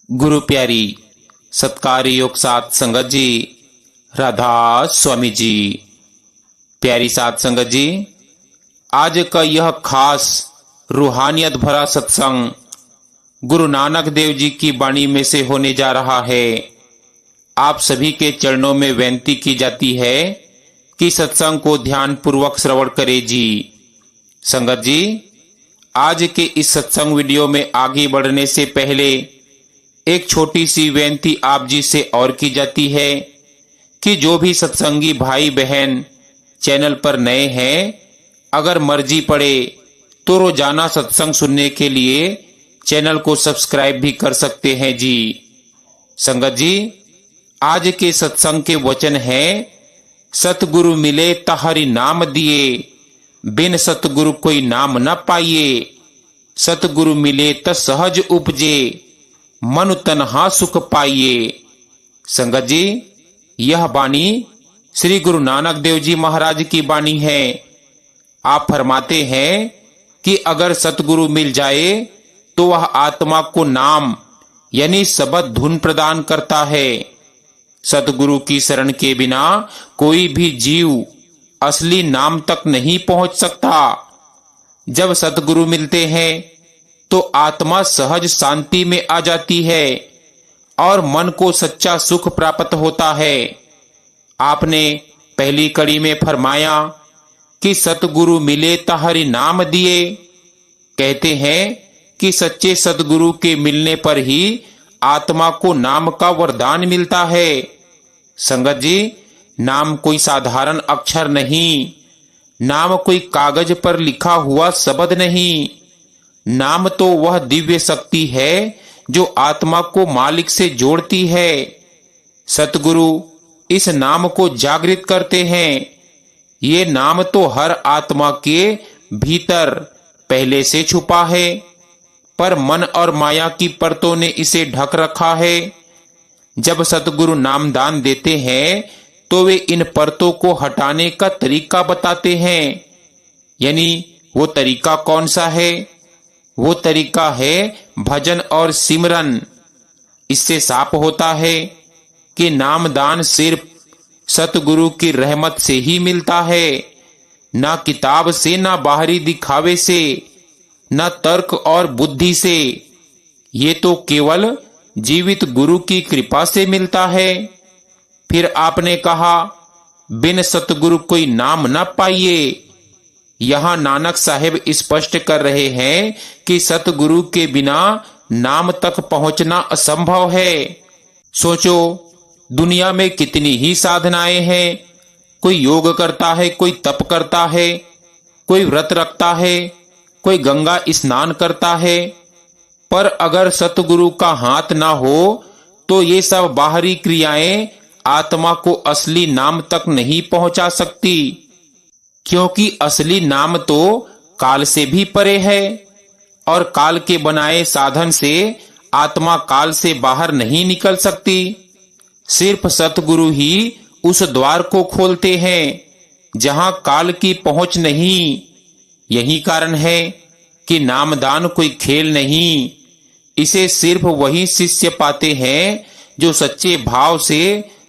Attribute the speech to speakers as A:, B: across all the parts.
A: गुरु प्यारी सत्कार योग सात संगत जी, राधा स्वामी जी। प्यारी सात संगत जी, आज का यह खास रूहानियत भरा सत्संग गुरु नानक देव जी की वाणी में से होने जा रहा है। आप सभी के चरणों में विनती की जाती है कि सत्संग को ध्यान पूर्वक श्रवण करें जी। संगत जी, आज के इस सत्संग वीडियो में आगे बढ़ने से पहले एक छोटी सी विनती आप जी से और की जाती है कि जो भी सत्संगी भाई बहन चैनल पर नए हैं, अगर मर्जी पड़े तो रोजाना सत्संग सुनने के लिए चैनल को सब्सक्राइब भी कर सकते हैं जी। संगत जी, आज के सत्संग के वचन हैं, सतगुरु मिले तहरि नाम दिए, बिन सतगुरु कोई नाम न पाइए। सतगुरु मिले त सहज उपजे, मन तन्हा सुख पाइए। संगत जी, यह वाणी श्री गुरु नानक देव जी महाराज की वाणी है। आप फरमाते हैं कि अगर सतगुरु मिल जाए तो वह आत्मा को नाम यानी शब्द धुन प्रदान करता है। सतगुरु की शरण के बिना कोई भी जीव असली नाम तक नहीं पहुंच सकता। जब सतगुरु मिलते हैं तो आत्मा सहज शांति में आ जाती है और मन को सच्चा सुख प्राप्त होता है। आपने पहली कड़ी में फरमाया कि सतगुरु मिले तहरि नाम दिए। कहते हैं कि सच्चे सतगुरु के मिलने पर ही आत्मा को नाम का वरदान मिलता है। संगत जी, नाम कोई साधारण अक्षर नहीं, नाम कोई कागज पर लिखा हुआ शब्द नहीं। नाम तो वह दिव्य शक्ति है जो आत्मा को मालिक से जोड़ती है। सतगुरु इस नाम को जागृत करते हैं। ये नाम तो हर आत्मा के भीतर पहले से छुपा है, पर मन और माया की परतों ने इसे ढक रखा है। जब सतगुरु नामदान देते हैं तो वे इन परतों को हटाने का तरीका बताते हैं। यानी वो तरीका कौन सा है? वो तरीका है भजन और सिमरन। इससे साफ होता है कि नामदान सिर्फ सतगुरु की रहमत से ही मिलता है, ना किताब से, ना बाहरी दिखावे से, ना तर्क और बुद्धि से। ये तो केवल जीवित गुरु की कृपा से मिलता है। फिर आपने कहा, बिन सतगुरु कोई नाम न पाइए। यहां नानक साहेब स्पष्ट कर रहे हैं कि सतगुरु के बिना नाम तक पहुंचना असंभव है। सोचो, दुनिया में कितनी ही साधनाएं हैं। कोई योग करता है, कोई तप करता है, कोई व्रत रखता है, कोई गंगा स्नान करता है, पर अगर सतगुरु का हाथ ना हो तो ये सब बाहरी क्रियाएं आत्मा को असली नाम तक नहीं पहुंचा सकती। क्योंकि असली नाम तो काल से भी परे है और काल के बनाए साधन से आत्मा काल से बाहर नहीं निकल सकती। सिर्फ सतगुरु ही उस द्वार को खोलते हैं जहां काल की पहुंच नहीं। यही कारण है कि नामदान कोई खेल नहीं। इसे सिर्फ वही शिष्य पाते हैं जो सच्चे भाव से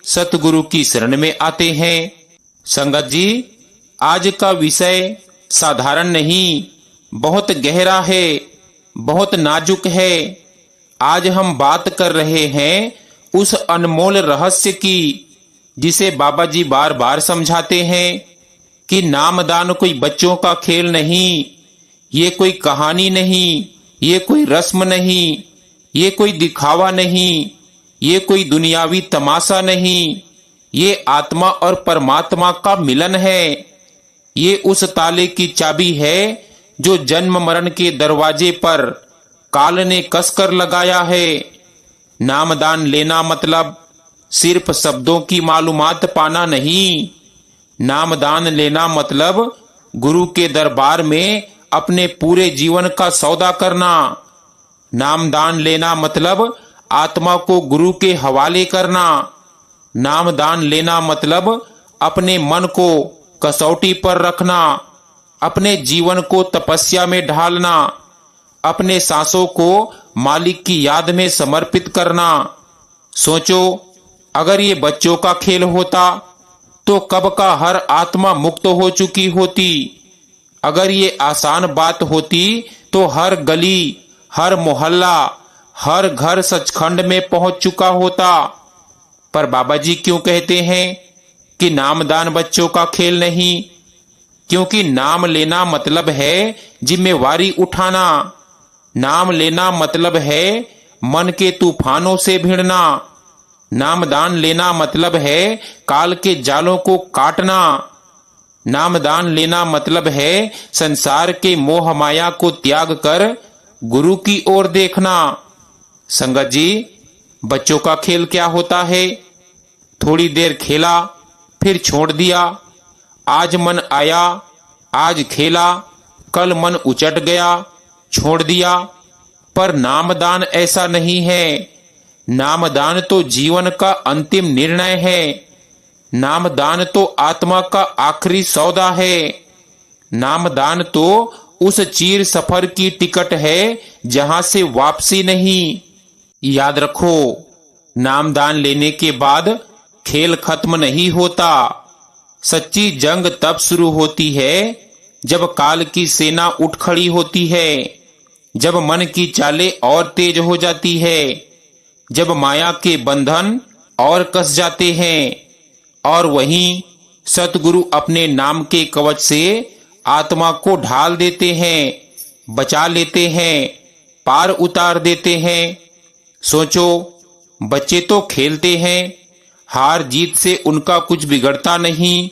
A: सतगुरु की शरण में आते हैं। संगत जी, आज का विषय साधारण नहीं, बहुत गहरा है, बहुत नाजुक है। आज हम बात कर रहे हैं उस अनमोल रहस्य की जिसे बाबा जी बार बार समझाते हैं कि नामदान कोई बच्चों का खेल नहीं, ये कोई कहानी नहीं, ये कोई रस्म नहीं, ये कोई दिखावा नहीं, ये कोई दुनियावी तमाशा नहीं। ये आत्मा और परमात्मा का मिलन है। ये उस ताले की चाबी है जो जन्म मरण के दरवाजे पर काल ने कसकर लगाया है। नामदान लेना मतलब सिर्फ शब्दों की मालूमात पाना नहीं। नामदान लेना मतलब गुरु के दरबार में अपने पूरे जीवन का सौदा करना। नामदान लेना मतलब आत्मा को गुरु के हवाले करना। नामदान लेना मतलब अपने मन को कसौटी पर रखना, अपने जीवन को तपस्या में ढालना, अपने सांसों को मालिक की याद में समर्पित करना। सोचो, अगर ये बच्चों का खेल होता तो कब का हर आत्मा मुक्त हो चुकी होती। अगर ये आसान बात होती तो हर गली, हर मोहल्ला, हर घर सचखंड में पहुंच चुका होता। पर बाबा जी क्यों कहते हैं कि नामदान बच्चों का खेल नहीं? क्योंकि नाम लेना मतलब है जिम्मेवारी उठाना। नाम लेना मतलब है मन के तूफानों से भिड़ना। नामदान लेना मतलब है काल के जालों को काटना। नामदान लेना मतलब है संसार के मोह माया को त्याग कर गुरु की ओर देखना। संगत जी, बच्चों का खेल क्या होता है? थोड़ी देर खेला, फिर छोड़ दिया। आज मन आया, आज खेला, कल मन उचट गया, छोड़ दिया। पर नामदान ऐसा नहीं है। नामदान तो जीवन का अंतिम निर्णय है। नामदान तो आत्मा का आखिरी सौदा है। नामदान तो उस चीर सफर की टिकट है जहां से वापसी नहीं। याद रखो, नामदान लेने के बाद खेल खत्म नहीं होता। सच्ची जंग तब शुरू होती है जब काल की सेना उठ खड़ी होती है, जब मन की चालें और तेज हो जाती है, जब माया के बंधन और कस जाते हैं और वहीं सतगुरु अपने नाम के कवच से आत्मा को ढाल देते हैं, बचा लेते हैं, पार उतार देते हैं। सोचो, बच्चे तो खेलते हैं, हार जीत से उनका कुछ बिगड़ता नहीं।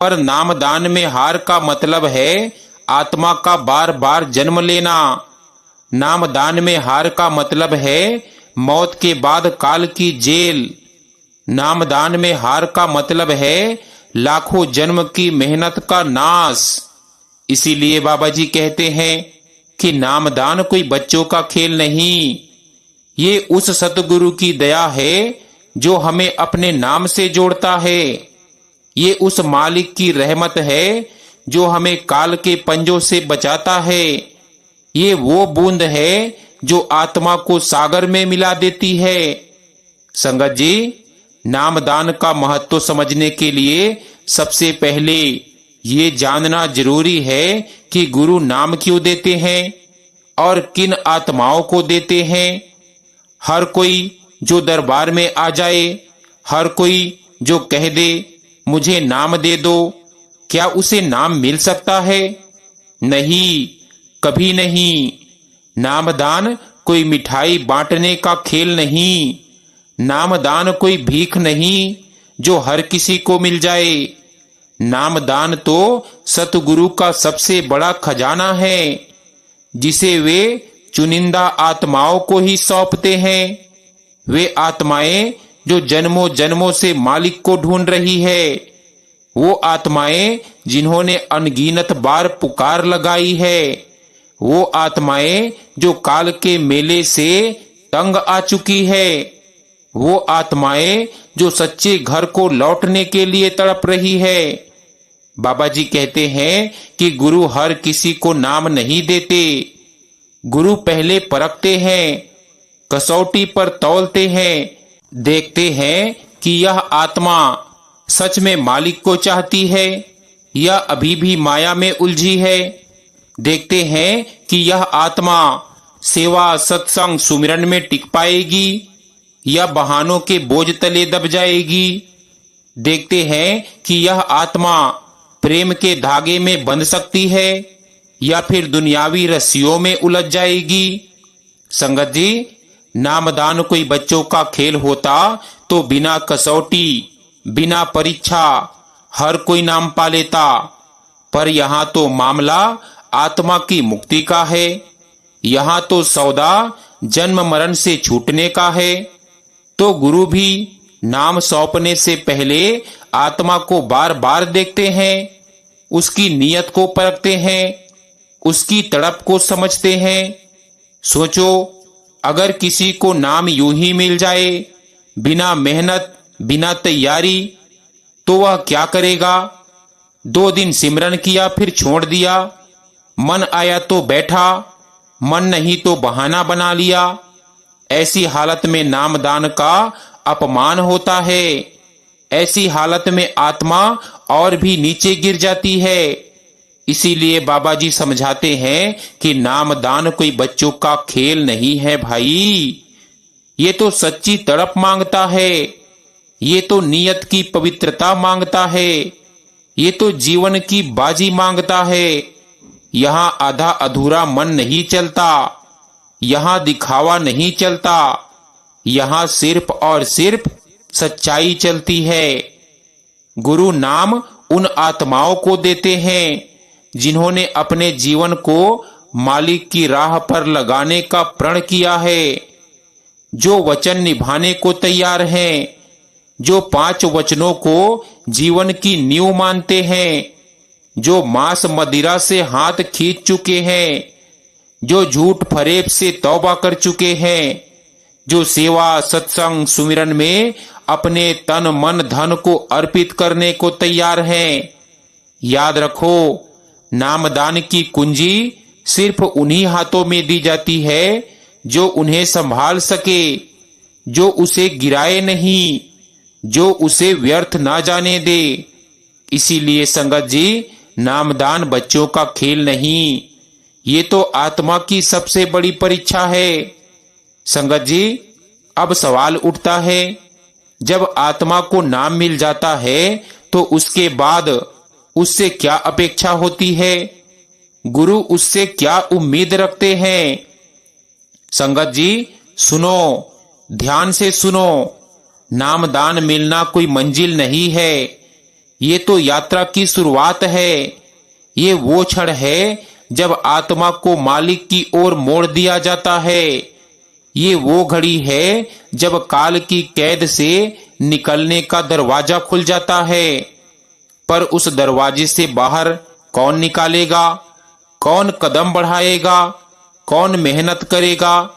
A: पर नामदान में हार का मतलब है आत्मा का बार बार जन्म लेना। नामदान में हार का मतलब है मौत के बाद काल की जेल। नामदान में हार का मतलब है लाखों जन्म की मेहनत का नाश। इसीलिए बाबा जी कहते हैं कि नामदान कोई बच्चों का खेल नहीं। ये उस सतगुरु की दया है जो हमें अपने नाम से जोड़ता है। ये उस मालिक की रहमत है जो हमें काल के पंजों से बचाता है। ये वो बूंद है जो आत्मा को सागर में मिला देती है। संगत जी, नामदान का महत्व समझने के लिए सबसे पहले ये जानना जरूरी है कि गुरु नाम क्यों देते हैं और किन आत्माओं को देते हैं। हर कोई जो दरबार में आ जाए, हर कोई जो कह दे मुझे नाम दे दो, क्या उसे नाम मिल सकता है? नहीं, कभी नहीं। नामदान कोई मिठाई बांटने का खेल नहीं। नामदान कोई भीख नहीं जो हर किसी को मिल जाए। नामदान तो सतगुरु का सबसे बड़ा खजाना है जिसे वे चुनिंदा आत्माओं को ही सौंपते हैं। वे आत्माएं जो जन्मों जन्मों से मालिक को ढूंढ रही है, वो आत्माएं जिन्होंने अनगिनत बार पुकार लगाई है, वो आत्माएं जो काल के मेले से तंग आ चुकी है, वो आत्माएं जो सच्चे घर को लौटने के लिए तड़प रही है। बाबा जी कहते हैं कि गुरु हर किसी को नाम नहीं देते। गुरु पहले परखते हैं, कसौटी पर तौलते हैं, देखते हैं कि यह आत्मा सच में मालिक को चाहती है या अभी भी माया में उलझी है। देखते हैं कि यह आत्मा सेवा सत्संग सुमिरन में टिक पाएगी या बहानों के बोझ तले दब जाएगी। देखते हैं कि यह आत्मा प्रेम के धागे में बंध सकती है या फिर दुनियावी रस्सियों में उलझ जाएगी। संगत जी, नामदान कोई बच्चों का खेल होता तो बिना कसौटी, बिना परीक्षा हर कोई नाम पा लेता। पर यहाँ तो मामला आत्मा की मुक्ति का है। यहाँ तो सौदा जन्म मरण से छूटने का है। तो गुरु भी नाम सौंपने से पहले आत्मा को बार बार देखते हैं, उसकी नीयत को परखते हैं, उसकी तड़प को समझते हैं। सोचो, अगर किसी को नाम यूं ही मिल जाए, बिना मेहनत, बिना तैयारी, तो वह क्या करेगा? 2 दिन सिमरन किया फिर छोड़ दिया, मन आया तो बैठा, मन नहीं तो बहाना बना लिया। ऐसी हालत में नामदान का अपमान होता है। ऐसी हालत में आत्मा और भी नीचे गिर जाती है। इसीलिए बाबा जी समझाते हैं कि नामदान कोई बच्चों का खेल नहीं है भाई। ये तो सच्ची तड़प मांगता है। ये तो नियत की पवित्रता मांगता है। ये तो जीवन की बाजी मांगता है। यहाँ आधा अधूरा मन नहीं चलता। यहाँ दिखावा नहीं चलता। यहाँ सिर्फ और सिर्फ सच्चाई चलती है। गुरु नाम उन आत्माओं को देते हैं जिन्होंने अपने जीवन को मालिक की राह पर लगाने का प्रण किया है, जो वचन निभाने को तैयार हैं, जो 5 वचनों को जीवन की नींव मानते हैं, जो मांस मदिरा से हाथ खींच चुके हैं, जो झूठ फरेब से तौबा कर चुके हैं, जो सेवा सत्संग सुमिरन में अपने तन मन धन को अर्पित करने को तैयार हैं। याद रखो, नामदान की कुंजी सिर्फ उन्हीं हाथों में दी जाती है जो उन्हें संभाल सके, जो उसे गिराए नहीं, जो उसे व्यर्थ ना जाने दे। इसीलिए संगत जी, नामदान बच्चों का खेल नहीं, ये तो आत्मा की सबसे बड़ी परीक्षा है। संगत जी, अब सवाल उठता है, जब आत्मा को नाम मिल जाता है तो उसके बाद उससे क्या अपेक्षा होती है? गुरु उससे क्या उम्मीद रखते हैं? संगत जी सुनो, ध्यान से सुनो। नामदान मिलना कोई मंजिल नहीं है, ये तो यात्रा की शुरुआत है। ये वो क्षण है जब आत्मा को मालिक की ओर मोड़ दिया जाता है। ये वो घड़ी है जब काल की कैद से निकलने का दरवाजा खुल जाता है। पर उस दरवाजे से बाहर कौन निकालेगा? कौन कदम बढ़ाएगा? कौन मेहनत करेगा?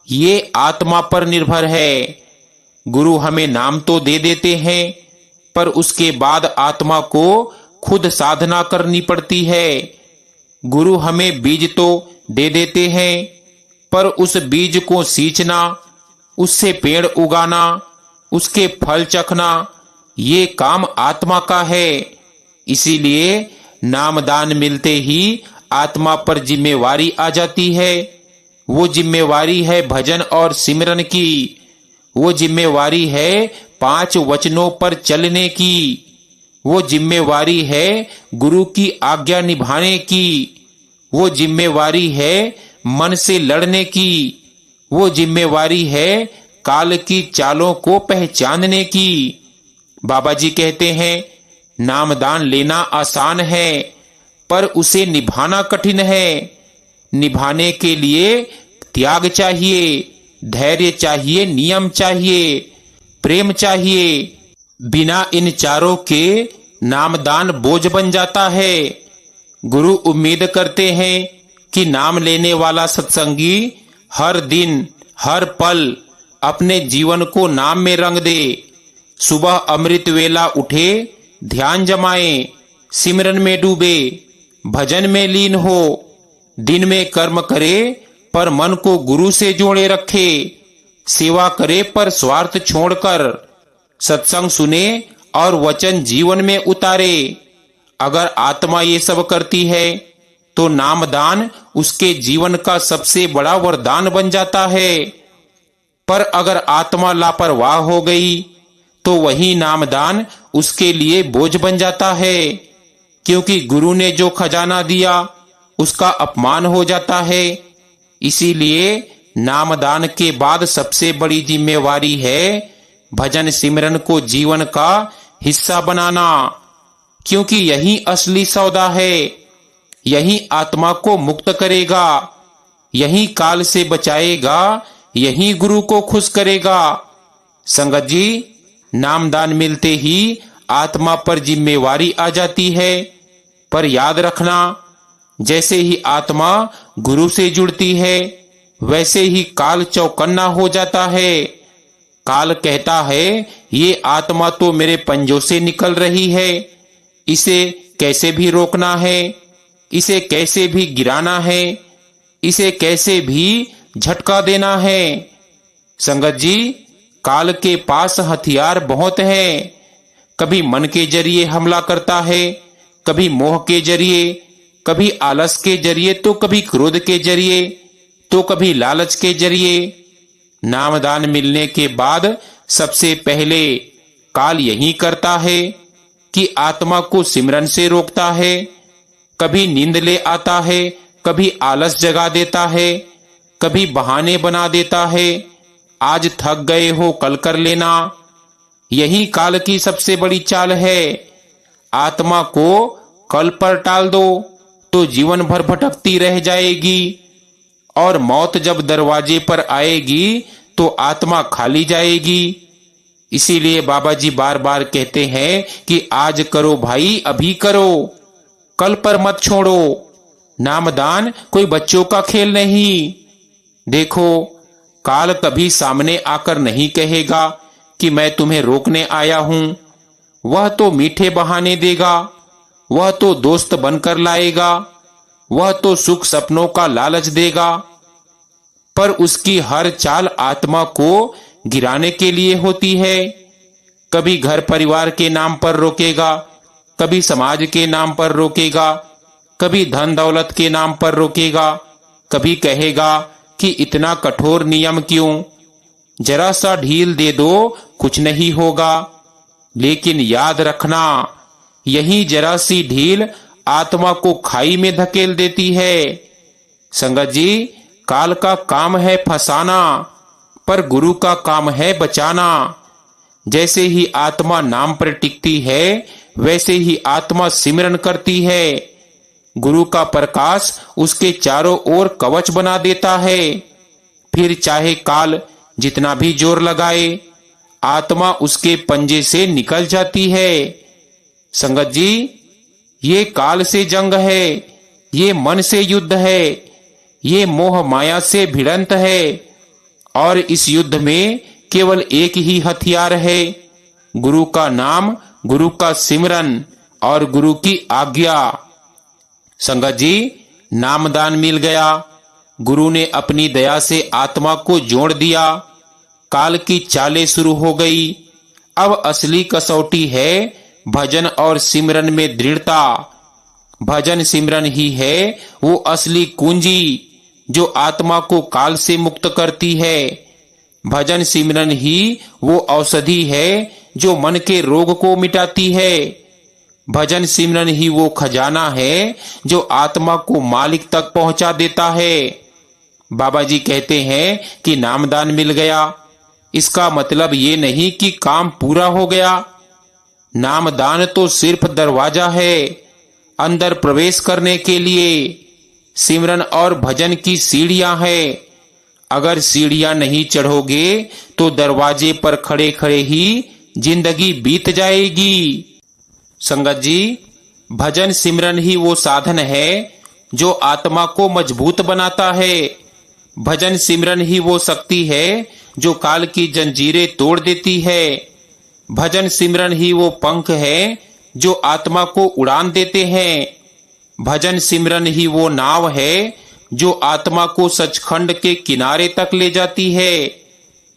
A: ये आत्मा पर निर्भर है। गुरु हमें नाम तो दे देते हैं, पर उसके बाद आत्मा को खुद साधना करनी पड़ती है। गुरु हमें बीज तो दे देते हैं, पर उस बीज को सींचना, उससे पेड़ उगाना, उसके फल चखना, ये काम आत्मा का है। इसीलिए नामदान मिलते ही आत्मा पर जिम्मेवारी आ जाती है। वो जिम्मेवारी है भजन और सिमरन की। वो जिम्मेवारी है 5 वचनों पर चलने की। वो जिम्मेवारी है गुरु की आज्ञा निभाने की। वो जिम्मेवारी है मन से लड़ने की। वो जिम्मेवारी है काल की चालों को पहचानने की। बाबा जी कहते हैं, नामदान लेना आसान है, पर उसे निभाना कठिन है। निभाने के लिए त्याग चाहिए, धैर्य चाहिए, नियम चाहिए, प्रेम चाहिए। बिना इन चारों के नामदान बोझ बन जाता है। गुरु उम्मीद करते हैं कि नाम लेने वाला सत्संगी हर दिन हर पल अपने जीवन को नाम में रंग दे। सुबह अमृत वेला उठे, ध्यान जमाए, सिमरन में डूबे, भजन में लीन हो। दिन में कर्म करे पर मन को गुरु से जोड़े रखे। सेवा करे पर स्वार्थ छोड़कर। सत्संग सुने और वचन जीवन में उतारे। अगर आत्मा ये सब करती है तो नामदान उसके जीवन का सबसे बड़ा वरदान बन जाता है। पर अगर आत्मा लापरवाह हो गई तो वही नामदान उसके लिए बोझ बन जाता है, क्योंकि गुरु ने जो खजाना दिया उसका अपमान हो जाता है। इसीलिए नामदान के बाद सबसे बड़ी जिम्मेवारी है भजन सिमरन को जीवन का हिस्सा बनाना, क्योंकि यही असली सौदा है। यही आत्मा को मुक्त करेगा, यही काल से बचाएगा, यही गुरु को खुश करेगा। संगत जी, नामदान मिलते ही आत्मा पर जिम्मेवारी आ जाती है। पर याद रखना, जैसे ही आत्मा गुरु से जुड़ती है वैसे ही काल चौकन्ना हो जाता है। काल कहता है, ये आत्मा तो मेरे पंजों से निकल रही है, इसे कैसे भी रोकना है, इसे कैसे भी गिराना है, इसे कैसे भी झटका देना है। संगत जी, काल के पास हथियार बहुत हैं। कभी मन के जरिए हमला करता है, कभी मोह के जरिए, कभी आलस के जरिए, तो कभी क्रोध के जरिए, तो कभी लालच के जरिए। नामदान मिलने के बाद सबसे पहले काल यही करता है कि आत्मा को सिमरन से रोकता है। कभी नींद ले आता है, कभी आलस जगा देता है, कभी बहाने बना देता है। आज थक गए हो, कल कर लेना। यही काल की सबसे बड़ी चाल है। आत्मा को कल पर टाल दो तो जीवन भर भटकती रह जाएगी, और मौत जब दरवाजे पर आएगी तो आत्मा खाली जाएगी। इसीलिए बाबा जी बार बार कहते हैं कि आज करो भाई, अभी करो, कल पर मत छोड़ो। नामदान कोई बच्चों का खेल नहीं। देखो, काल कभी सामने आकर नहीं कहेगा कि मैं तुम्हें रोकने आया हूं। वह तो मीठे बहाने देगा, वह तो दोस्त बनकर लाएगा, वह तो सुख सपनों का लालच देगा, पर उसकी हर चाल आत्मा को गिराने के लिए होती है। कभी घर परिवार के नाम पर रोकेगा, कभी समाज के नाम पर रोकेगा, कभी धन दौलत के नाम पर रोकेगा, कभी कहेगा कि इतना कठोर नियम क्यों, जरा सा ढील दे दो, कुछ नहीं होगा। लेकिन याद रखना, यही जरा सी ढील आत्मा को खाई में धकेल देती है। संगत जी, काल का काम है फंसाना, पर गुरु का काम है बचाना। जैसे ही आत्मा नाम पर टिकती है, वैसे ही आत्मा सिमरन करती है। गुरु का प्रकाश उसके चारों ओर कवच बना देता है। फिर चाहे काल जितना भी जोर लगाए, आत्मा उसके पंजे से निकल जाती है। संगत जी, ये काल से जंग है, ये मन से युद्ध है, ये मोह माया से भिड़ंत है, और इस युद्ध में केवल एक ही हथियार है, गुरु का नाम, गुरु का सिमरन और गुरु की आज्ञा। संगत जी, नामदान मिल गया, गुरु ने अपनी दया से आत्मा को जोड़ दिया, काल की चालें शुरू हो गई। अब असली कसौटी है भजन और सिमरन में दृढ़ता। भजन सिमरन ही है वो असली कुंजी जो आत्मा को काल से मुक्त करती है। भजन सिमरन ही वो औषधि है जो मन के रोग को मिटाती है। भजन सिमरन ही वो खजाना है जो आत्मा को मालिक तक पहुंचा देता है। बाबा जी कहते हैं कि नामदान मिल गया, इसका मतलब ये नहीं कि काम पूरा हो गया। नामदान तो सिर्फ दरवाजा है अंदर प्रवेश करने के लिए। सिमरन और भजन की सीढ़ियां हैं। अगर सीढ़ियां नहीं चढ़ोगे तो दरवाजे पर खड़े खड़े ही जिंदगी बीत जाएगी। संगत जी, भजन सिमरन ही वो साधन है जो आत्मा को मजबूत बनाता है। भजन सिमरन ही वो शक्ति है जो काल की जंजीरें तोड़ देती है। भजन सिमरन ही वो पंख है जो आत्मा को उड़ान देते हैं। भजन सिमरन ही वो नाव है जो आत्मा को सचखंड के किनारे तक ले जाती है।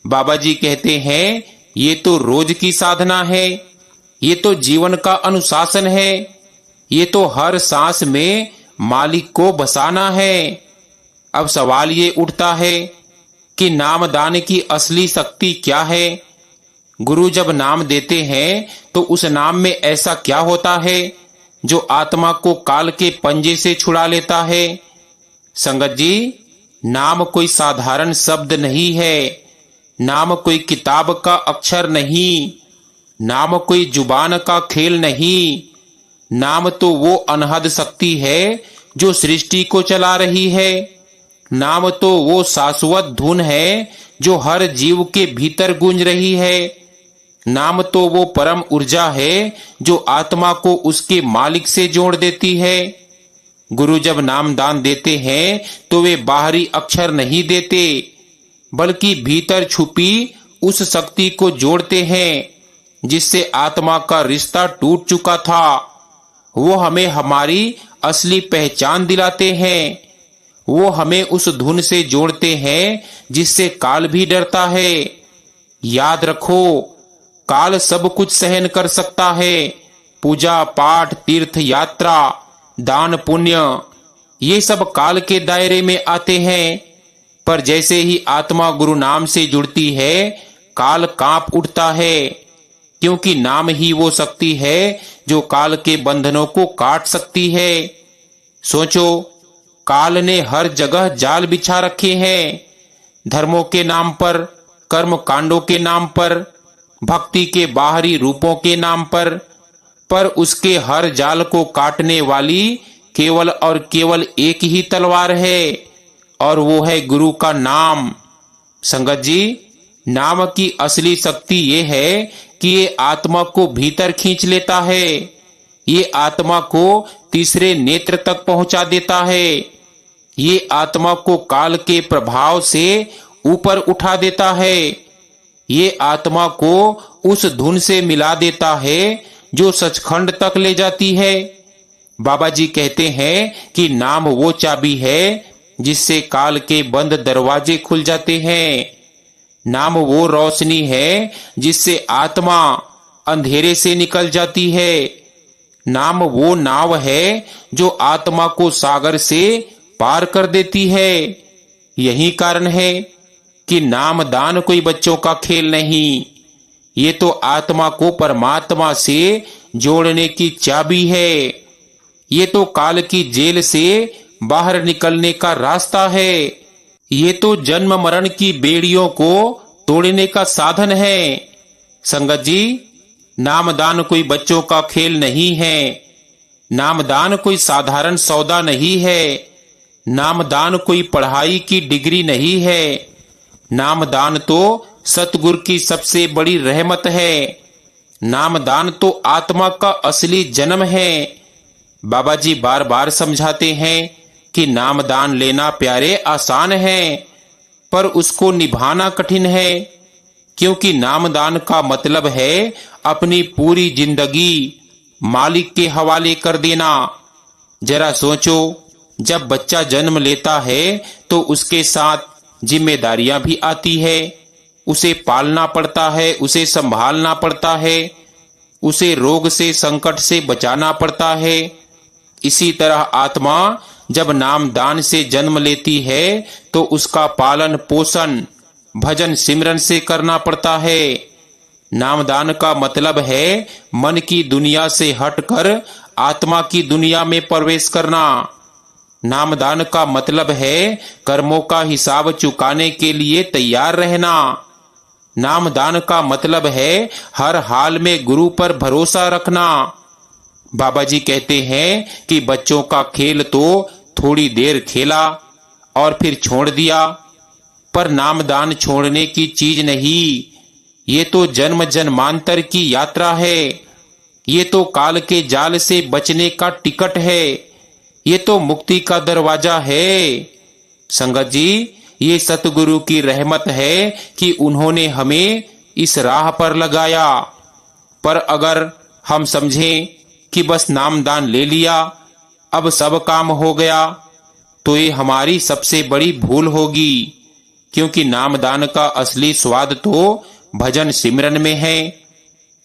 A: बाबा जी कहते हैं ये तो रोज की साधना है, ये तो जीवन का अनुशासन है, ये तो हर सांस में मालिक को बसाना है। अब सवाल ये उठता है कि नामदान की असली शक्ति क्या है। गुरु जब नाम देते हैं तो उस नाम में ऐसा क्या होता है जो आत्मा को काल के पंजे से छुड़ा लेता है। संगत जी, नाम कोई साधारण शब्द नहीं है, नाम कोई किताब का अक्षर नहीं, नाम कोई जुबान का खेल नहीं। नाम तो वो अनहद शक्ति है जो सृष्टि को चला रही है। नाम तो वो शाश्वत धुन है जो हर जीव के भीतर गूंज रही है। नाम तो वो परम ऊर्जा है जो आत्मा को उसके मालिक से जोड़ देती है। गुरु जब नामदान देते हैं तो वे बाहरी अक्षर नहीं देते, बल्कि भीतर छुपी उस शक्ति को जोड़ते हैं जिससे आत्मा का रिश्ता टूट चुका था। वो हमें हमारी असली पहचान दिलाते हैं। वो हमें उस धुन से जोड़ते हैं जिससे काल भी डरता है। याद रखो, काल सब कुछ सहन कर सकता है। पूजा पाठ, तीर्थ यात्रा, दान पुण्य, ये सब काल के दायरे में आते हैं। पर जैसे ही आत्मा गुरु नाम से जुड़ती है, काल कांप उठता है, क्योंकि नाम ही वो शक्ति है जो काल के बंधनों को काट सकती है। सोचो, काल ने हर जगह जाल बिछा रखे हैं, धर्मों के नाम पर, कर्म कांडों के नाम पर, भक्ति के बाहरी रूपों के नाम पर उसके हर जाल को काटने वाली केवल और केवल एक ही तलवार है, और वो है गुरु का नाम। संगत जी, नाम की असली शक्ति ये है कि ये आत्मा को भीतर खींच लेता है, ये आत्मा को तीसरे नेत्र तक पहुंचा देता है, ये आत्मा को काल के प्रभाव से ऊपर उठा देता है, ये आत्मा को उस धुन से मिला देता है जो सचखंड तक ले जाती है। बाबा जी कहते हैं कि नाम वो चाबी है जिससे काल के बंद दरवाजे खुल जाते हैं। नाम वो रोशनी है जिससे आत्मा अंधेरे से निकल जाती है। नाम वो नाव है जो आत्मा को सागर से पार कर देती है। यही कारण है कि नाम दान कोई बच्चों का खेल नहीं, ये तो आत्मा को परमात्मा से जोड़ने की चाबी है। ये तो काल की जेल से बाहर निकलने का रास्ता है। ये तो जन्म मरण की बेड़ियों को तोड़ने का साधन है। संगत जी, नामदान कोई बच्चों का खेल नहीं है। नामदान कोई साधारण सौदा नहीं है। नामदान कोई पढ़ाई की डिग्री नहीं है। नामदान तो सतगुरु की सबसे बड़ी रहमत है। नामदान तो आत्मा का असली जन्म है। बाबा जी बार बार समझाते हैं कि नामदान लेना प्यारे आसान है, पर उसको निभाना कठिन है, क्योंकि नामदान का मतलब है अपनी पूरी जिंदगी मालिक के हवाले कर देना। जरा सोचो, जब बच्चा जन्म लेता है तो उसके साथ जिम्मेदारियां भी आती है। उसे पालना पड़ता है, उसे संभालना पड़ता है, उसे रोग से, संकट से बचाना पड़ता है। इसी तरह आत्मा जब नामदान से जन्म लेती है तो उसका पालन पोषण भजन सिमरन से करना पड़ता है। नामदान का मतलब है मन की दुनिया से हटकर आत्मा की दुनिया में प्रवेश करना। नामदान का मतलब है कर्मों का हिसाब चुकाने के लिए तैयार रहना। नामदान का मतलब है हर हाल में गुरु पर भरोसा रखना। बाबा जी कहते हैं कि बच्चों का खेल तो थोड़ी देर खेला और फिर छोड़ दिया, पर नामदान छोड़ने की चीज नहीं। ये तो जन्म जन्मांतर की यात्रा है। ये तो काल के जाल से बचने का टिकट है। ये तो मुक्ति का दरवाजा है। संगत जी, ये सतगुरु की रहमत है कि उन्होंने हमें इस राह पर लगाया। पर अगर हम समझें कि बस नामदान ले लिया, अब सब काम हो गया, तो ये हमारी सबसे बड़ी भूल होगी, क्योंकि नामदान का असली स्वाद तो भजन सिमरन में है,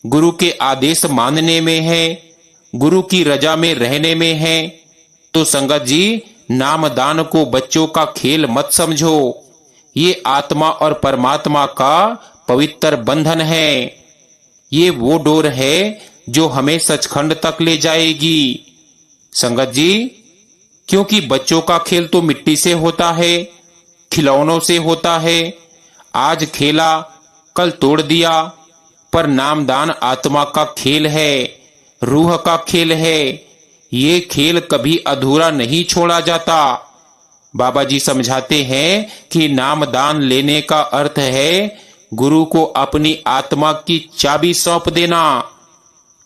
A: गुरु के आदेश मानने में है, गुरु की रजा में रहने में है। तो संगत जी, नामदान को बच्चों का खेल मत समझो। ये आत्मा और परमात्मा का पवित्र बंधन है। ये वो डोर है जो हमें सचखंड तक ले जाएगी। संगत जी, क्योंकि बच्चों का खेल तो मिट्टी से होता है, खिलौनों से होता है। आज खेला, कल तोड़ दिया, पर नामदान आत्मा का खेल है, रूह का खेल है। ये खेल कभी अधूरा नहीं छोड़ा जाता। बाबा जी समझाते हैं कि नामदान लेने का अर्थ है गुरु को अपनी आत्मा की चाबी सौंप देना।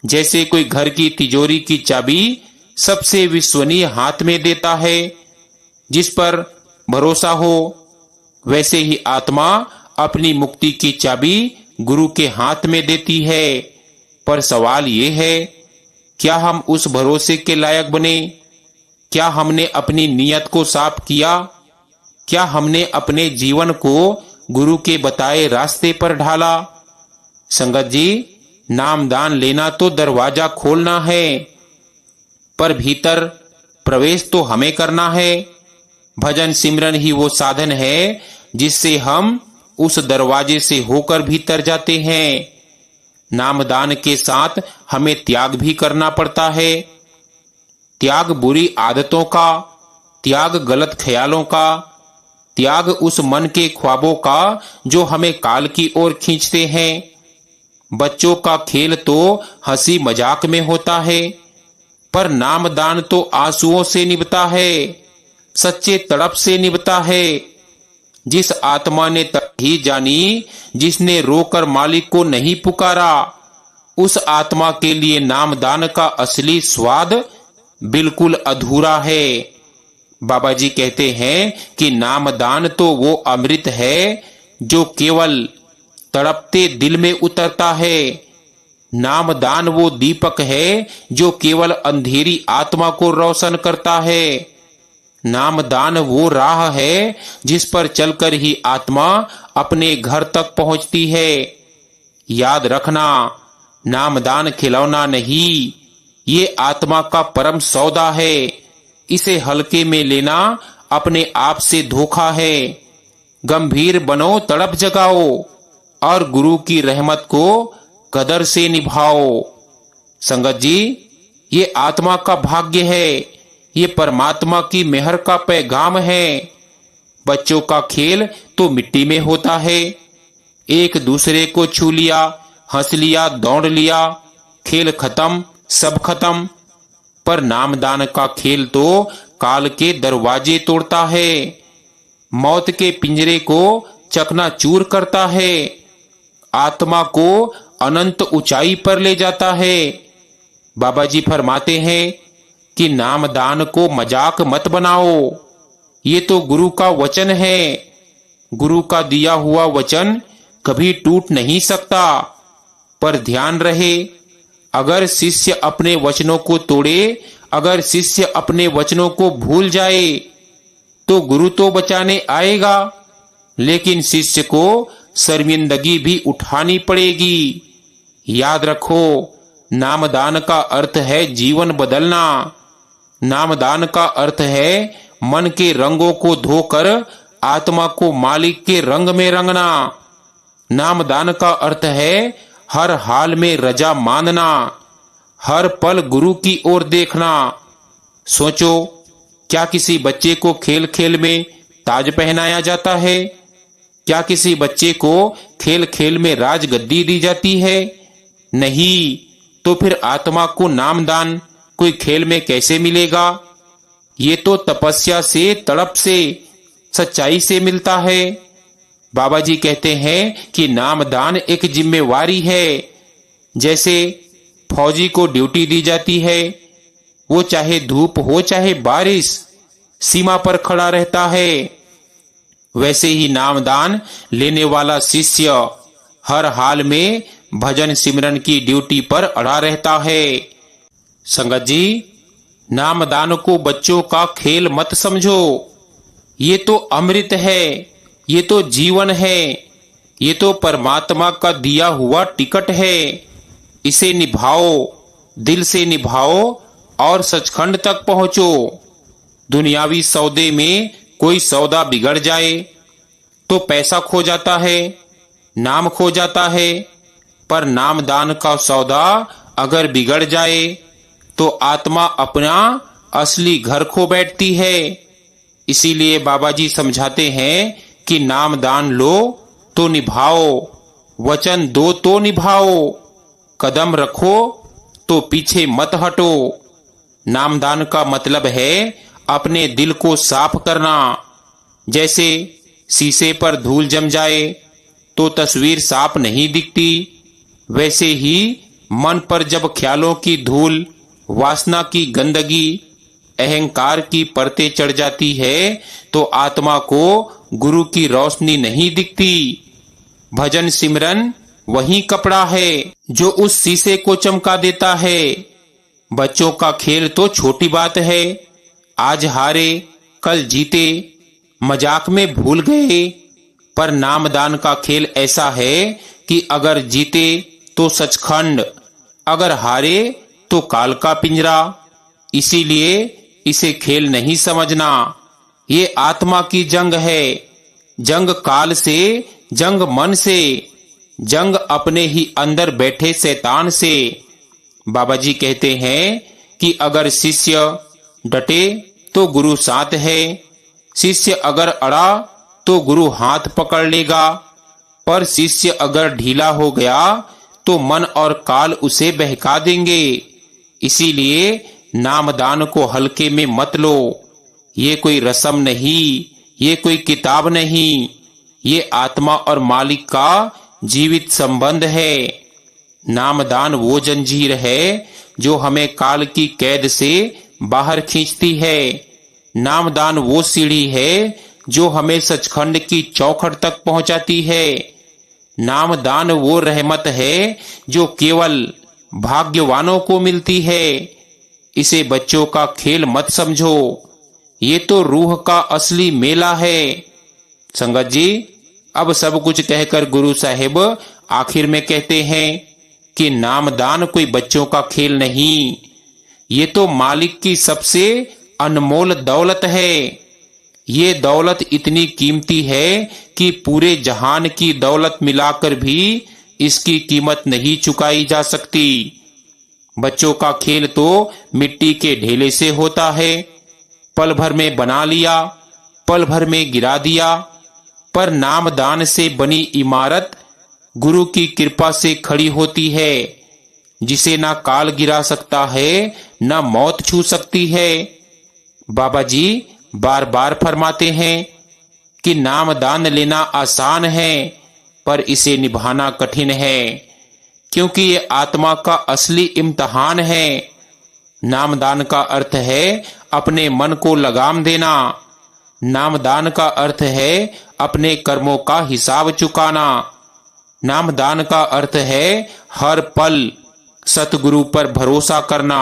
A: जैसे कोई घर की तिजोरी की चाबी सबसे विश्वसनीय हाथ में देता है जिस पर भरोसा हो, वैसे ही आत्मा अपनी मुक्ति की चाबी गुरु के हाथ में देती है। पर सवाल ये है, क्या हम उस भरोसे के लायक बने? क्या हमने अपनी नीयत को साफ किया? क्या हमने अपने जीवन को गुरु के बताए रास्ते पर ढाला? संगत जी, नामदान लेना तो दरवाजा खोलना है, पर भीतर प्रवेश तो हमें करना है। भजन सिमरन ही वो साधन है जिससे हम उस दरवाजे से होकर भीतर जाते हैं। नामदान के साथ हमें त्याग भी करना पड़ता है। त्याग बुरी आदतों का, त्याग गलत ख्यालों का, त्याग उस मन के ख्वाबों का जो हमें काल की ओर खींचते हैं। बच्चों का खेल तो हंसी मजाक में होता है, पर नामदान तो आंसुओं से निभता है, सच्चे तड़प से निभता है। जिस आत्मा ने ही जानी, जिसने रोकर मालिक को नहीं पुकारा, उस आत्मा के लिए नामदान का असली स्वाद बिल्कुल अधूरा है। बाबा जी कहते हैं कि नामदान तो वो अमृत है जो केवल तड़पते दिल में उतरता है। नामदान वो दीपक है जो केवल अंधेरी आत्मा को रोशन करता है। नामदान वो राह है जिस पर चलकर ही आत्मा अपने घर तक पहुंचती है। याद रखना, नामदान खिलौना नहीं, ये आत्मा का परम सौदा है। इसे हल्के में लेना अपने आप से धोखा है। गंभीर बनो, तड़प जगाओ और गुरु की रहमत को कदर से निभाओ। संगत जी, ये आत्मा का भाग्य है, ये परमात्मा की मेहर का पैगाम है। बच्चों का खेल तो मिट्टी में होता है। एक दूसरे को छू लिया, हंस लिया, दौड़ लिया, खेल खत्म, सब खत्म। पर नामदान का खेल तो काल के दरवाजे तोड़ता है, मौत के पिंजरे को चकनाचूर करता है, आत्मा को अनंत ऊंचाई पर ले जाता है। बाबा जी फरमाते हैं कि नामदान को मजाक मत बनाओ, ये तो गुरु का वचन है। गुरु का दिया हुआ वचन कभी टूट नहीं सकता। पर ध्यान रहे, अगर शिष्य अपने वचनों को तोड़े, अगर शिष्य अपने वचनों को भूल जाए, तो गुरु तो बचाने आएगा, लेकिन शिष्य को शर्मिंदगी भी उठानी पड़ेगी। याद रखो, नामदान का अर्थ है जीवन बदलना। नामदान का अर्थ है मन के रंगों को धोकर आत्मा को मालिक के रंग में रंगना। नामदान का अर्थ है हर हाल में रजा मानना, हर पल गुरु की ओर देखना। सोचो, क्या किसी बच्चे को खेल खेल में ताज पहनाया जाता है? क्या किसी बच्चे को खेल खेल में राजगद्दी दी जाती है? नहीं। तो फिर आत्मा को नामदान कोई खेल में कैसे मिलेगा? ये तो तपस्या से, तड़प से, सच्चाई से मिलता है। बाबा जी कहते हैं कि नामदान एक जिम्मेवारी है। जैसे फौजी को ड्यूटी दी जाती है, वो चाहे धूप हो चाहे बारिश सीमा पर खड़ा रहता है, वैसे ही नामदान लेने वाला शिष्य हर हाल में भजन सिमरन की ड्यूटी पर अड़ा रहता है। संगत जी, नामदान को बच्चों का खेल मत समझो। ये तो अमृत है, ये तो जीवन है, ये तो परमात्मा का दिया हुआ टिकट है। इसे निभाओ, दिल से निभाओ और सचखंड तक पहुंचो। दुनियावी सौदे में कोई सौदा बिगड़ जाए तो पैसा खो जाता है, नाम खो जाता है, पर नामदान का सौदा अगर बिगड़ जाए तो आत्मा अपना असली घर खो बैठती है। इसीलिए बाबा जी समझाते हैं कि नामदान लो तो निभाओ, वचन दो तो निभाओ, कदम रखो तो पीछे मत हटो। नामदान का मतलब है अपने दिल को साफ करना। जैसे शीशे पर धूल जम जाए तो तस्वीर साफ नहीं दिखती, वैसे ही मन पर जब ख्यालों की धूल, वासना की गंदगी, अहंकार की परतें चढ़ जाती है तो आत्मा को गुरु की रोशनी नहीं दिखती। भजन सिमरन वही कपड़ा है जो उस शीशे को चमका देता है। बच्चों का खेल तो छोटी बात है, आज हारे कल जीते, मजाक में भूल गए। पर नामदान का खेल ऐसा है कि अगर जीते तो सचखंड, अगर हारे तो काल का पिंजरा। इसीलिए इसे खेल नहीं समझना। ये आत्मा की जंग है, जंग काल से, जंग मन से, जंग अपने ही अंदर बैठे शैतान से। बाबा जी कहते हैं कि अगर शिष्य डटे तो गुरु साथ है, शिष्य अगर अड़ा तो गुरु हाथ पकड़ लेगा, पर शिष्य अगर ढीला हो गया तो मन और काल उसे बहका देंगे। इसीलिए नामदान को हल्के में मत लो। ये कोई रस्म नहीं, ये कोई किताब नहीं, ये आत्मा और मालिक का जीवित संबंध है। नामदान वो जंजीर है जो हमें काल की कैद से बाहर खींचती है। नामदान वो सीढ़ी है जो हमें सचखंड की चौखट तक पहुंचाती है। नामदान वो रहमत है जो केवल भाग्यवानों को मिलती है। इसे बच्चों का खेल मत समझो, ये तो रूह का असली मेला है। संगत जी, अब सब कुछ कहकर गुरु साहिब आखिर में कहते हैं कि नामदान कोई बच्चों का खेल नहीं, ये तो मालिक की सबसे अनमोल दौलत है। ये दौलत इतनी कीमती है कि पूरे जहान की दौलत मिलाकर भी इसकी कीमत नहीं चुकाई जा सकती। बच्चों का खेल तो मिट्टी के ढेले से होता है, पल भर में बना लिया, पल भर में गिरा दिया। पर नामदान से बनी इमारत गुरु की कृपा से खड़ी होती है, जिसे ना काल गिरा सकता है, ना मौत छू सकती है। बाबा जी बार बार फरमाते हैं कि नामदान लेना आसान है, पर इसे निभाना कठिन है, क्योंकि ये आत्मा का असली इम्तिहान है। नामदान का अर्थ है अपने मन को लगाम देना। नामदान का अर्थ है अपने कर्मों का हिसाब चुकाना। नामदान का अर्थ है हर पल सतगुरु पर भरोसा करना।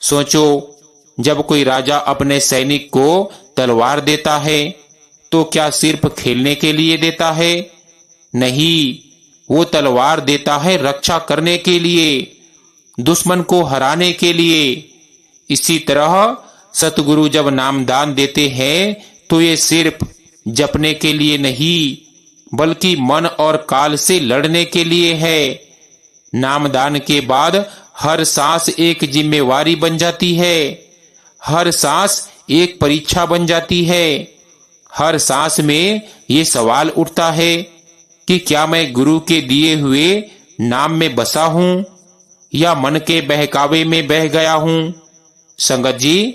A: सोचो, जब कोई राजा अपने सैनिक को तलवार देता है तो क्या सिर्फ खेलने के लिए देता है? नहीं, वो तलवार देता है रक्षा करने के लिए, दुश्मन को हराने के लिए। इसी तरह सतगुरु जब नामदान देते हैं तो ये सिर्फ जपने के लिए नहीं, बल्कि मन और काल से लड़ने के लिए है। नामदान के बाद हर सांस एक जिम्मेवारी बन जाती है, हर सांस एक परीक्षा बन जाती है। हर सांस में ये सवाल उठता है कि क्या मैं गुरु के दिए हुए नाम में बसा हूं या मन के बहकावे में बह गया हूं? संगत जी,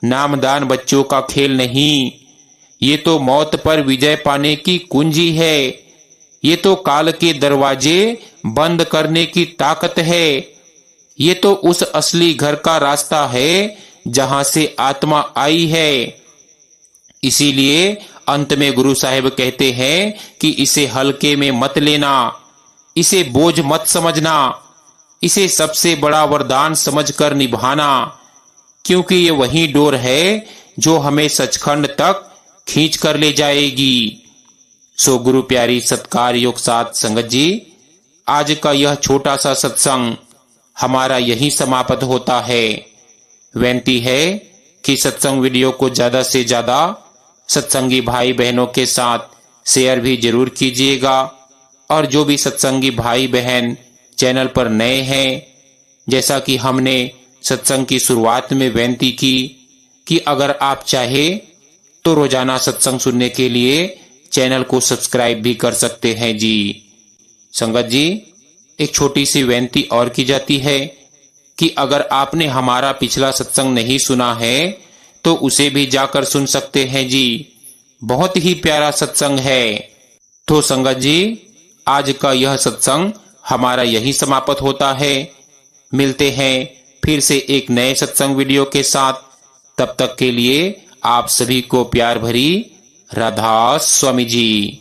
A: नामदान बच्चों का खेल नहीं, ये तो मौत पर विजय पाने की कुंजी है। ये तो काल के दरवाजे बंद करने की ताकत है। ये तो उस असली घर का रास्ता है जहां से आत्मा आई है। इसीलिए अंत में गुरु साहिब कहते हैं कि इसे हल्के में मत लेना, इसे बोझ मत समझना, इसे सबसे बड़ा वरदान समझकर निभाना, क्योंकि ये वही डोर है जो हमें सचखंड तक खींच कर ले जाएगी। सो गुरु प्यारी सत्कार योग साथ संगत जी, आज का यह छोटा सा सत्संग हमारा यही समाप्त होता है। विनती है कि सत्संग वीडियो को ज्यादा से ज्यादा सत्संगी भाई बहनों के साथ शेयर भी जरूर कीजिएगा। और जो भी सत्संगी भाई बहन चैनल पर नए हैं, जैसा कि हमने सत्संग की शुरुआत में विनती की कि अगर आप चाहे तो रोजाना सत्संग सुनने के लिए चैनल को सब्सक्राइब भी कर सकते हैं जी। संगत जी, एक छोटी सी विनती और की जाती है कि अगर आपने हमारा पिछला सत्संग नहीं सुना है तो उसे भी जाकर सुन सकते हैं जी। बहुत ही प्यारा सत्संग है। तो संगत जी, आज का यह सत्संग हमारा यही समाप्त होता है। मिलते हैं फिर से एक नए सत्संग वीडियो के साथ। तब तक के लिए आप सभी को प्यार भरी राधा स्वामी जी।